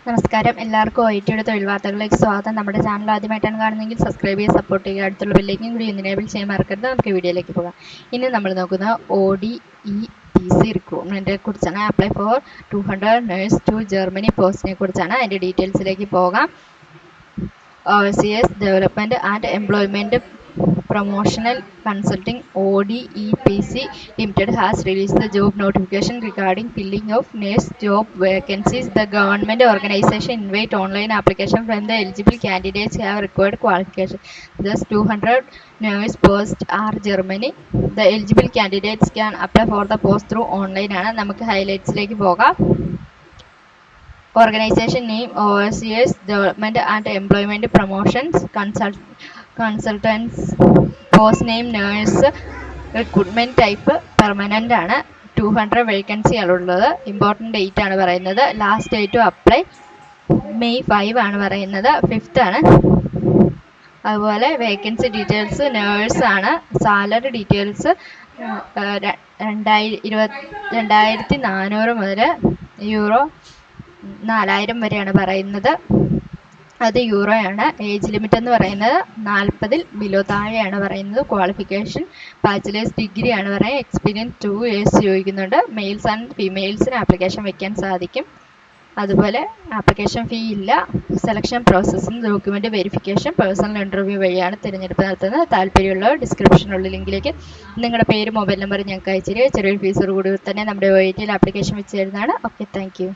നമസ്കാരം, എല്ലാവർക്കും OITയുടെ തൊഴിൽ വാർത്തകളിലേക്ക് സ്വാഗതം. നമ്മുടെ ചാനൽ ആദ്യമായിട്ടാണ് കാണുന്നതെങ്കിൽ സബ്സ്ക്രൈബ് ചെയ്ത് സപ്പോർട്ട് ചെയ്യുക. അടുത്തുള്ള ബെല്ലൈക്കൻ കൂടി എനേബിൾ ചെയ്യാൻ മറക്കരുത്. നമുക്ക് വീഡിയോയിലേക്ക് പോകാം. ഇനി നമ്മൾ നോക്കുന്ന ODEPC റിക്രൂട്ട്മെൻറ്റിനെ കുറിച്ചാണ്. Apply for 200 nurse to Germany പോസ്റ്റിനെ കുറിച്ചാണ്. അതിൻ്റെ ഡീറ്റെയിൽസിലേക്ക് പോകാം. Overseas development and employment Promotional Consulting ODEPC Limited has released the job notification regarding filling of nurse job vacancies. The government organization invite online application from the eligible candidates have required qualification. Thus, 200 nurse posts are Germany. The eligible candidates can apply for the post through online. ആണ് നമുക്ക് ഹൈലൈറ്റ്സിലേക്ക് പോകാം. Organization name Overseas Development and Employment Promotions Consultants. Post name nurse. Recruitment type permanent ആണ്. 200 vacancy ആണുള്ളത്. Important date ആണ് പറയുന്നത്. Last date to apply May 5 ആണ് പറയുന്നത്. 5th ആണ്. അതുപോലെ വേക്കൻസി ഡീറ്റെയിൽസ് നേഴ്സ് ആണ്. സാലറി ഡീറ്റെയിൽസ് 2400 മുതൽ €4000 വരെയാണ് പറയുന്നത്. അത് യൂറോയാണ്. ഏജ് ലിമിറ്റ് എന്ന് പറയുന്നത് 40 ബിലോ താഴെയാണ് പറയുന്നത്. ക്വാളിഫിക്കേഷൻ ബാച്ചിലേഴ്സ് ഡിഗ്രി ആണ് പറയുന്നത്. എക്സ്പീരിയൻസ് 2 years ചോദിക്കുന്നുണ്ട്. മെയിൽസ് ആൻഡ് ഫീമെയിൽസിന് ആപ്ലിക്കേഷൻ വെക്കാൻ സാധിക്കും. അതുപോലെ ആപ്ലിക്കേഷൻ ഫീ ഇല്ല. Selection processing, document verification, personal interview വഴിയാണ് തിരഞ്ഞെടുപ്പ് നടത്തുന്നത്. താല്പര്യമുള്ളവർ ഡിസ്ക്രിപ്ഷനുള്ള ലിങ്കിലേക്ക് നിങ്ങളുടെ പേര്, മൊബൈൽ നമ്പർ ഞങ്ങൾക്ക് അയച്ചിരിക്കുക. ചെറിയൊരു ഫീസോട് കൂടി തന്നെ നമ്മുടെ OITയിൽ ആപ്ലിക്കേഷൻ വെച്ച് തരുന്നതാണ്. Okay, thank you.